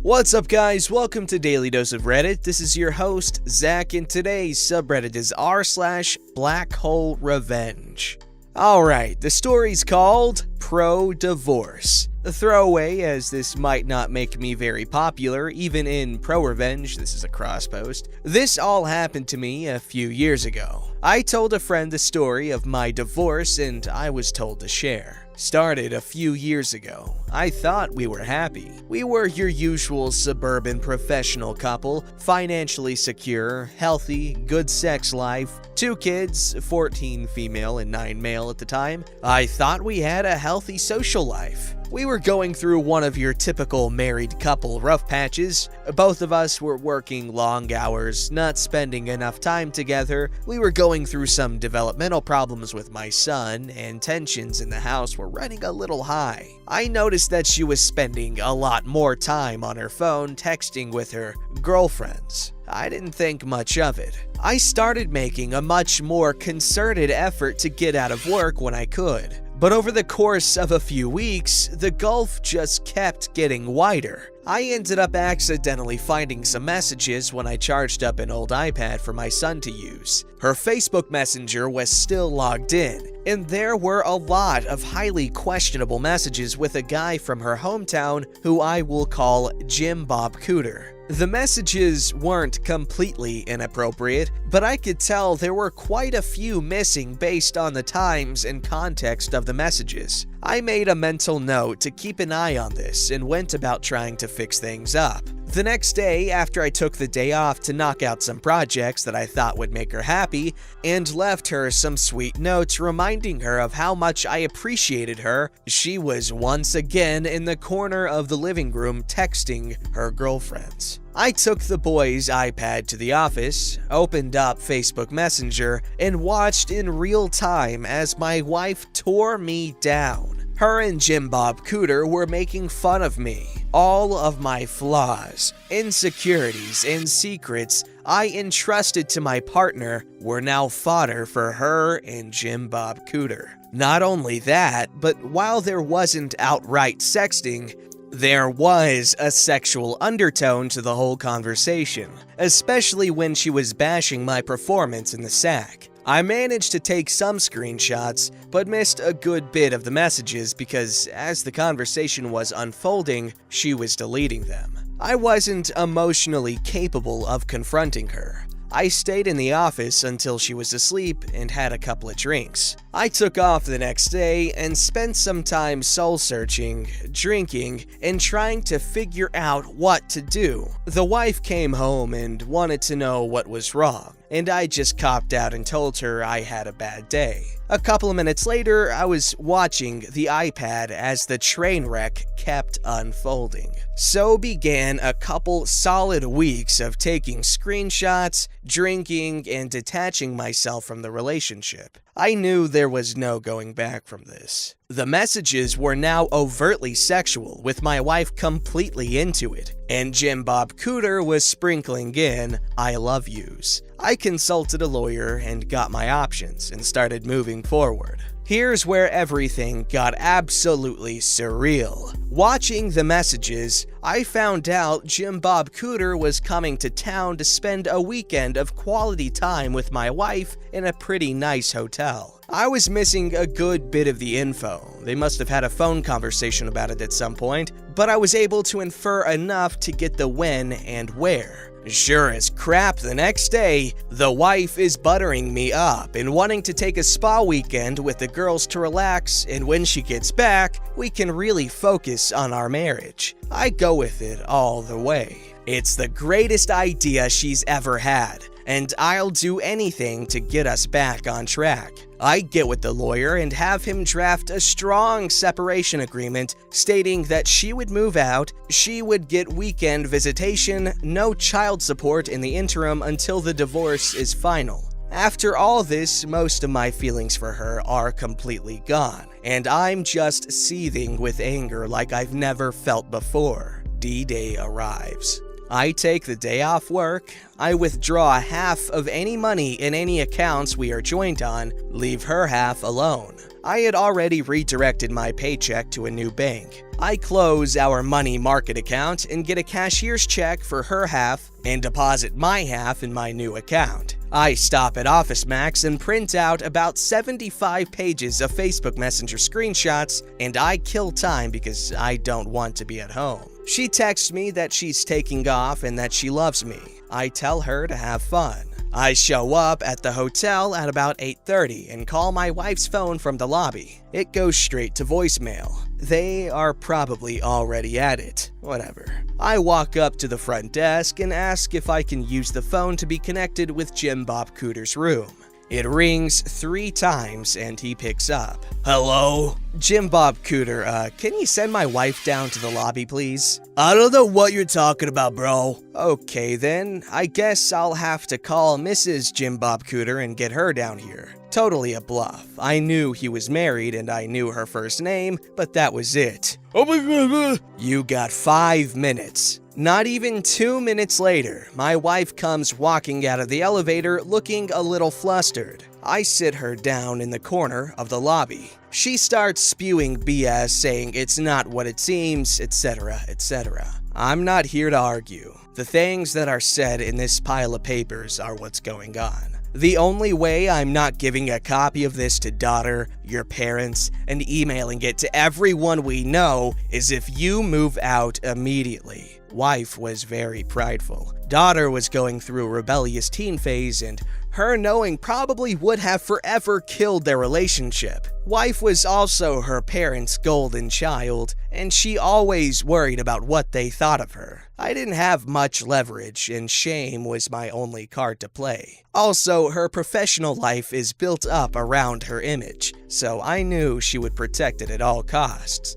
What's up, guys? Welcome to Daily Dose of Reddit. This is your host, Zach, and today's subreddit is r/BlackholeRevenge. Alright, the story's called Pro-Divorce. A throwaway, as this might not make me very popular, even in Pro-Revenge, this is a cross post. This all happened to me a few years ago. I told a friend the story of my divorce and I was told to share. Started a few years ago. I thought we were happy. We were your usual suburban professional couple, financially secure, healthy, good sex life, 2 kids, 14 female and 9 male at the time. I thought we had a healthy social life. We were going through one of your typical married couple rough patches. Both of us were working long hours, not spending enough time together. We were going through some developmental problems with my son, and tensions in the house were running a little high. I noticed that she was spending a lot more time on her phone texting with her girlfriends. I didn't think much of it. I started making a much more concerted effort to get out of work when I could. But over the course of a few weeks, the gulf just kept getting wider. I ended up accidentally finding some messages when I charged up an old iPad for my son to use. Her Facebook Messenger was still logged in, and there were a lot of highly questionable messages with a guy from her hometown who I will call Jim Bob Cooter. The messages weren't completely inappropriate, but I could tell there were quite a few missing based on the times and context of the messages. I made a mental note to keep an eye on this and went about trying to fix things up. The next day, after I took the day off to knock out some projects that I thought would make her happy, and left her some sweet notes reminding her of how much I appreciated her, she was once again in the corner of the living room texting her girlfriends. I took the boy's iPad to the office, opened up Facebook Messenger, and watched in real time as my wife tore me down. Her and Jim Bob Cooter were making fun of me. All of my flaws, insecurities, and secrets I entrusted to my partner were now fodder for her and Jim Bob Cooter. Not only that, but while there wasn't outright sexting, there was a sexual undertone to the whole conversation, especially when she was bashing my performance in the sack. I managed to take some screenshots, but missed a good bit of the messages because as the conversation was unfolding, she was deleting them. I wasn't emotionally capable of confronting her. I stayed in the office until she was asleep and had a couple of drinks. I took off the next day and spent some time soul-searching, drinking, and trying to figure out what to do. The wife came home and wanted to know what was wrong, and I just copped out and told her I had a bad day. A couple of minutes later, I was watching the iPad as the train wreck kept unfolding. So began a couple solid weeks of taking screenshots, drinking, and detaching myself from the relationship. I knew there was no going back from this. The messages were now overtly sexual, with my wife completely into it, and Jim Bob Cooter was sprinkling in I love yous. I consulted a lawyer and got my options and started moving forward. Here's where everything got absolutely surreal. Watching the messages, I found out Jim Bob Cooter was coming to town to spend a weekend of quality time with my wife in a pretty nice hotel. I was missing a good bit of the info. They must have had a phone conversation about it at some point, but I was able to infer enough to get the when and where. Sure as crap, the next day, the wife is buttering me up and wanting to take a spa weekend with the girls to relax, and when she gets back, we can really focus on our marriage. I go with it all the way. It's the greatest idea she's ever had, and I'll do anything to get us back on track. I get with the lawyer and have him draft a strong separation agreement stating that she would move out, she would get weekend visitation, no child support in the interim until the divorce is final. After all this, most of my feelings for her are completely gone, and I'm just seething with anger like I've never felt before. D-Day arrives. I take the day off work, I withdraw half of any money in any accounts we are joint on, leave her half alone. I had already redirected my paycheck to a new bank. I close our money market account and get a cashier's check for her half and deposit my half in my new account. I stop at Office Max and print out about 75 pages of Facebook Messenger screenshots, and I kill time because I don't want to be at home. She texts me that she's taking off and that she loves me. I tell her to have fun. I show up at the hotel at about 8:30 and call my wife's phone from the lobby. It goes straight to voicemail. They are probably already at it. Whatever. I walk up to the front desk and ask if I can use the phone to be connected with Jim Bob Cooter's room. It rings 3 times and he picks up. Hello? Jim Bob Cooter, can you send my wife down to the lobby, please? I don't know what you're talking about, bro. Okay then, I guess I'll have to call Mrs. Jim Bob Cooter and get her down here. Totally a bluff. I knew he was married and I knew her first name, but that was it. Oh my god. You got 5 minutes. Not even 2 minutes later, my wife comes walking out of the elevator looking a little flustered. I sit her down in the corner of the lobby. She starts spewing BS saying it's not what it seems, etc., etc. I'm not here to argue. The things that are said in this pile of papers are what's going on. The only way I'm not giving a copy of this to daughter, your parents, and emailing it to everyone we know is if you move out immediately. Wife was very prideful. Daughter was going through a rebellious teen phase, and her knowing probably would have forever killed their relationship. Wife was also her parents' golden child, and she always worried about what they thought of her. I didn't have much leverage, and shame was my only card to play. Also, her professional life is built up around her image, so I knew she would protect it at all costs.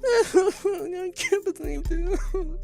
I can't believe this.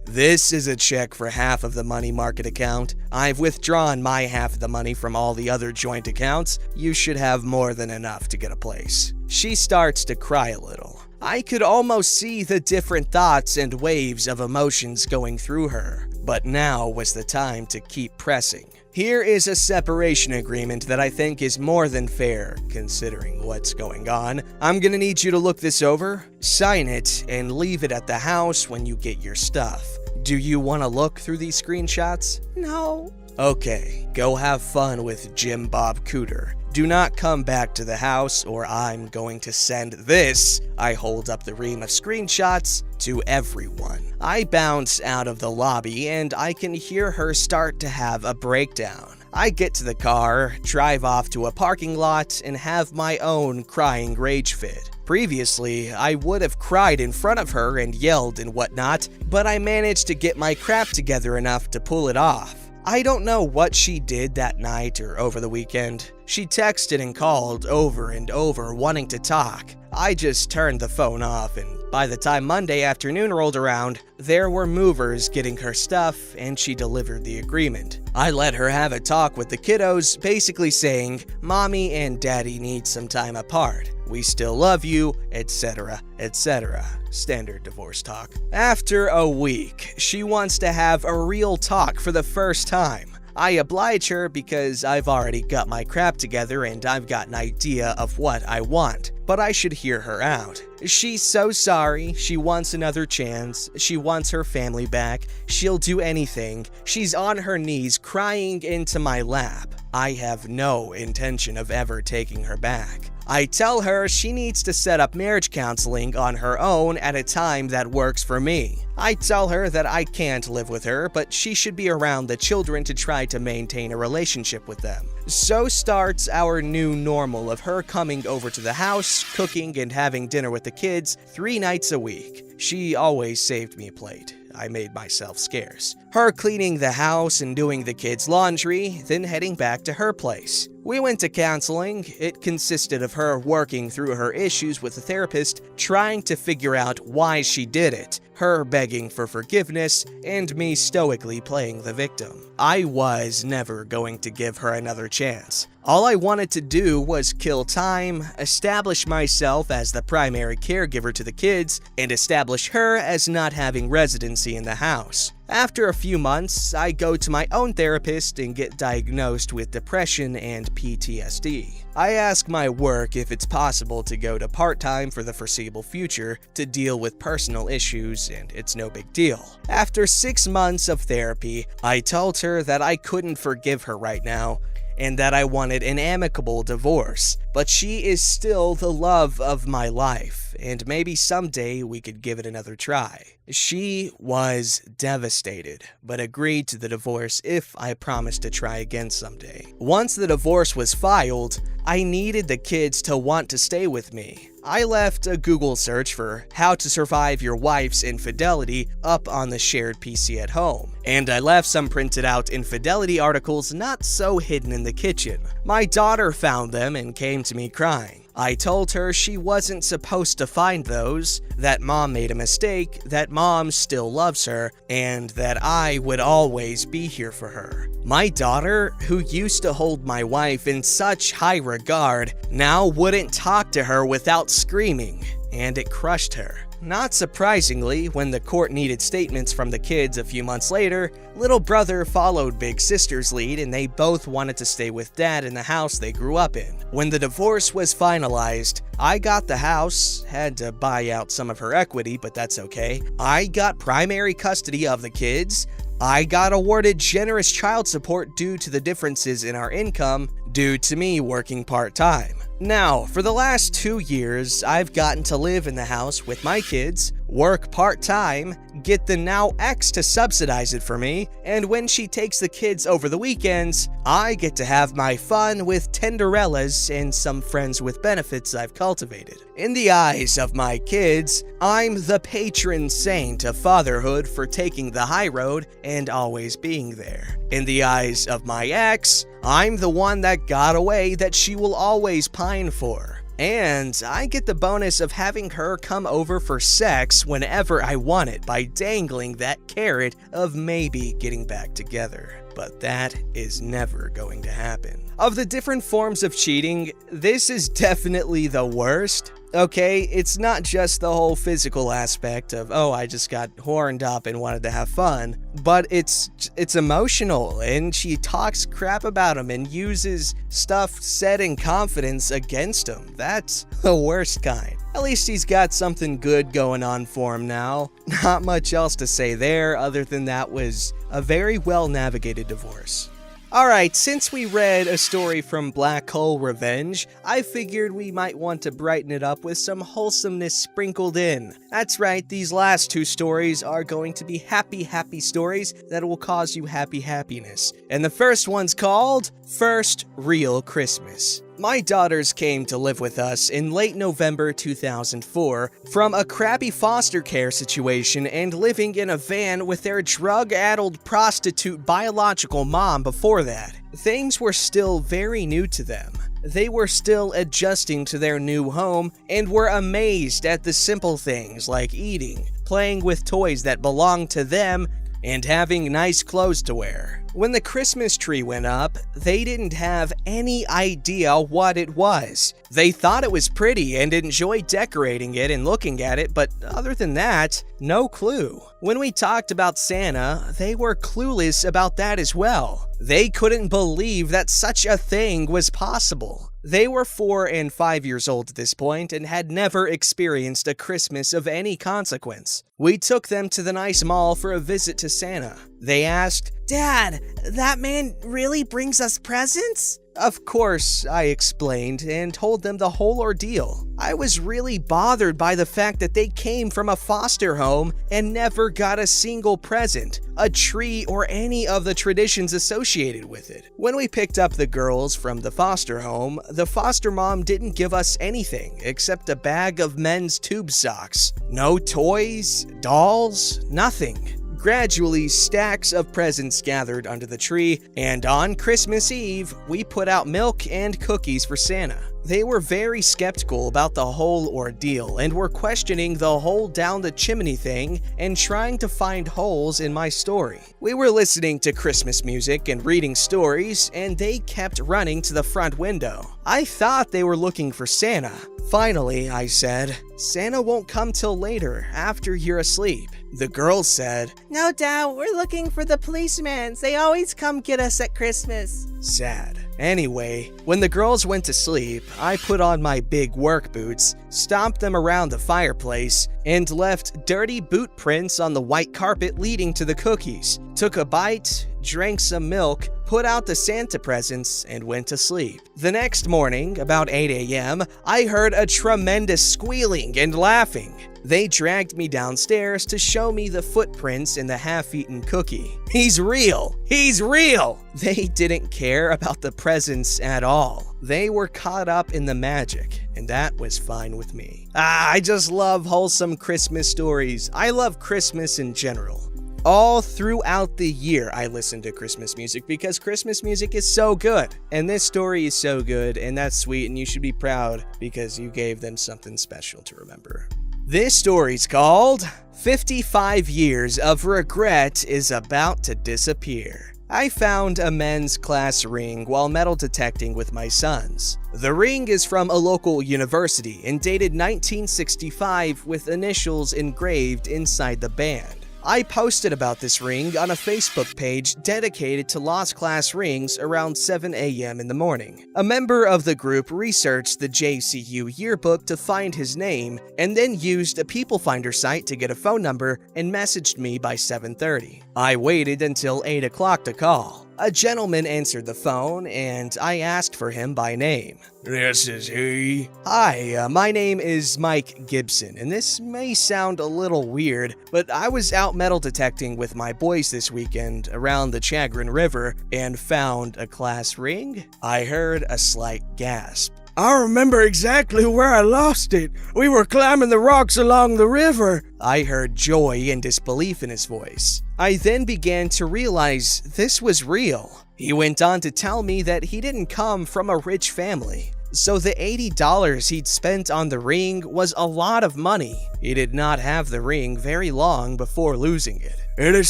This is a check for half of the money market account. I've withdrawn my half of the money from all the other joint accounts. You should have more than enough to get a place. She starts to cry a little. I could almost see the different thoughts and waves of emotions going through her. But now was the time to keep pressing. Here is a separation agreement that I think is more than fair, considering what's going on. I'm gonna need you to look this over, sign it, and leave it at the house when you get your stuff. Do you want to look through these screenshots? No. Okay, go have fun with Jim Bob Cooter. Do not come back to the house or I'm going to send this, I hold up the ream of screenshots, to everyone. I bounce out of the lobby and I can hear her start to have a breakdown. I get to the car, drive off to a parking lot, and have my own crying rage fit. Previously, I would have cried in front of her and yelled and whatnot, but I managed to get my crap together enough to pull it off. I don't know what she did that night or over the weekend. She texted and called over and over wanting to talk. I just turned the phone off, and by the time Monday afternoon rolled around, there were movers getting her stuff and she delivered the agreement. I let her have a talk with the kiddos, basically saying, Mommy and Daddy need some time apart. We still love you, etc., etc. Standard divorce talk. After a week, she wants to have a real talk for the first time. I oblige her because I've already got my crap together and I've got an idea of what I want, but I should hear her out. She's so sorry, she wants another chance, she wants her family back, she'll do anything, she's on her knees crying into my lap. I have no intention of ever taking her back. I tell her she needs to set up marriage counseling on her own at a time that works for me. I tell her that I can't live with her, but she should be around the children to try to maintain a relationship with them. So starts our new normal of her coming over to the house, cooking and having dinner with the kids 3 nights a week. She always saved me a plate. I made myself scarce. Her cleaning the house and doing the kids' laundry, then heading back to her place. We went to counseling. It consisted of her working through her issues with a therapist, trying to figure out why she did it, her begging for forgiveness, and me stoically playing the victim. I was never going to give her another chance. All I wanted to do was kill time, establish myself as the primary caregiver to the kids, and establish her as not having residency in the house. After a few months, I go to my own therapist and get diagnosed with depression and PTSD. I ask my work if it's possible to go to part-time for the foreseeable future to deal with personal issues, and it's no big deal. After 6 months of therapy, I told her that I couldn't forgive her right now, and that I wanted an amicable divorce, but she is still the love of my life, and maybe someday we could give it another try. She was devastated, but agreed to the divorce if I promised to try again someday. Once the divorce was filed, I needed the kids to want to stay with me. I left a Google search for how to survive your wife's infidelity up on the shared PC at home, and I left some printed out infidelity articles not so hidden in the kitchen. My daughter found them and came to me crying. I told her she wasn't supposed to find those, that mom made a mistake, that mom still loves her, and that I would always be here for her. My daughter, who used to hold my wife in such high regard, now wouldn't talk to her without screaming, and it crushed her. Not surprisingly, when the court needed statements from the kids a few months later, little brother followed big sister's lead and they both wanted to stay with dad in the house they grew up in. When the divorce was finalized, I got the house, had to buy out some of her equity, but that's okay. I got primary custody of the kids. I got awarded generous child support due to the differences in our income due to me working part-time. Now, for the last 2 years, I've gotten to live in the house with my kids, work part-time, get the now ex to subsidize it for me, and when she takes the kids over the weekends, I get to have my fun with Tenderellas and some friends with benefits I've cultivated. In the eyes of my kids, I'm the patron saint of fatherhood for taking the high road and always being there. In the eyes of my ex, I'm the one that got away that she will always pine for. And I get the bonus of having her come over for sex whenever I want it by dangling that carrot of maybe getting back together. But that is never going to happen. Of the different forms of cheating, this is definitely the worst. Okay, it's not just the whole physical aspect of, oh, I just got horned up and wanted to have fun, but it's emotional, and she talks crap about him and uses stuff said in confidence against him. That's the worst kind. At least he's got something good going on for him now. Not much else to say there other than that was a very well navigated divorce. Alright, since we read a story from BlackholeRevenge, I figured we might want to brighten it up with some wholesomeness sprinkled in. That's right, these last 2 stories are going to be happy stories that will cause you happiness. And the first one's called First Real Christmas. My daughters came to live with us in late November 2004 from a crappy foster care situation and living in a van with their drug-addled prostitute biological mom before that. Things were still very new to them. They were still adjusting to their new home and were amazed at the simple things like eating, playing with toys that belonged to them, and having nice clothes to wear. When the Christmas tree went up, they didn't have any idea what it was. They thought it was pretty and enjoyed decorating it and looking at it, but other than that, no clue. When we talked about Santa, they were clueless about that as well. They couldn't believe that such a thing was possible. They were 4 and 5 years old at this point and had never experienced a Christmas of any consequence. We took them to the nice mall for a visit to Santa. They asked, "Dad, that man really brings us presents?" Of course, I explained and told them the whole ordeal. I was really bothered by the fact that they came from a foster home and never got a single present, a tree, or any of the traditions associated with it. When we picked up the girls from the foster home, the foster mom didn't give us anything except a bag of men's tube socks. No toys, dolls, nothing. Gradually, stacks of presents gathered under the tree, and on Christmas Eve, we put out milk and cookies for Santa. They were very skeptical about the whole ordeal and were questioning the whole down the chimney thing and trying to find holes in my story. We were listening to Christmas music and reading stories, and they kept running to the front window. I thought they were looking for Santa. Finally, I said, "Santa won't come till later, after you're asleep." The girls said, "No, Dad, we're looking for the policemen. They always come get us at Christmas." Sad. Anyway, when the girls went to sleep, I put on my big work boots, stomped them around the fireplace, and left dirty boot prints on the white carpet leading to the cookies, took a bite, drank some milk, put out the Santa presents, and went to sleep. The next morning, about 8 a.m., I heard a tremendous squealing and laughing. They dragged me downstairs to show me the footprints in the half-eaten cookie. He's real! He's real! They didn't care about the presents at all. They were caught up in the magic, and that was fine with me. I just love wholesome Christmas stories. I love Christmas in general. All throughout the year, I listen to Christmas music because Christmas music is so good. And this story is so good, and that's sweet, and you should be proud because you gave them something special to remember. This story's called 55 Years of Regret is About to Disappear. I found a men's class ring while metal detecting with my sons. The ring is from a local university and dated 1965 with initials engraved inside the band. I posted about this ring on a Facebook page dedicated to lost class rings around 7 a.m. in the morning. A member of the group researched the JCU yearbook to find his name and then used a People Finder site to get a phone number and messaged me by 7:30. I waited until 8 o'clock to call. A gentleman answered the phone and I asked for him by name. "This is he." "Hi, my name is Mike Gibson, and this may sound a little weird, but I was out metal detecting with my boys this weekend around the Chagrin River and found a class ring." I heard a slight gasp. "I remember exactly where I lost it. We were climbing the rocks along the river." I heard joy and disbelief in his voice. I then began to realize this was real. He went on to tell me that he didn't come from a rich family, so the $80 he'd spent on the ring was a lot of money. He did not have the ring very long before losing it. "It is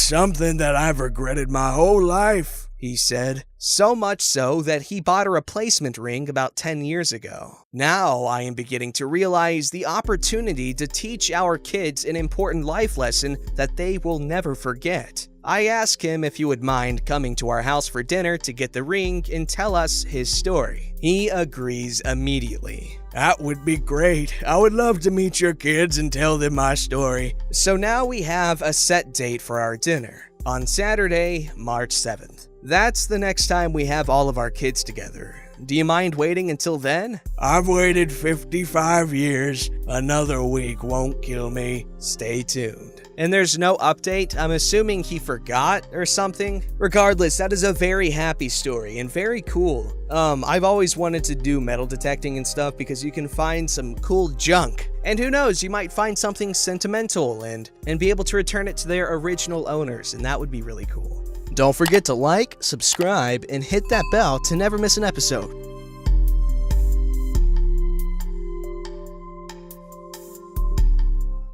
something that I've regretted my whole life," he said. So much so that he bought a replacement ring about 10 years ago. Now I am beginning to realize the opportunity to teach our kids an important life lesson that they will never forget. I asked him if he would mind coming to our house for dinner to get the ring and tell us his story. He agrees immediately. "That would be great. I would love to meet your kids and tell them my story." So now we have a set date for our dinner, on Saturday, March 7th. That's the next time we have all of our kids together. Do you mind waiting until then? "I've waited 55 years. Another week won't kill me." Stay tuned. And there's no update. I'm assuming he forgot or something. Regardless, that is a very happy story and very cool. I've always wanted to do metal detecting and stuff because you can find some cool junk. And who knows, you might find something sentimental and be able to return it to their original owners, and that would be really cool. Don't forget to like, subscribe, and hit that bell to never miss an episode.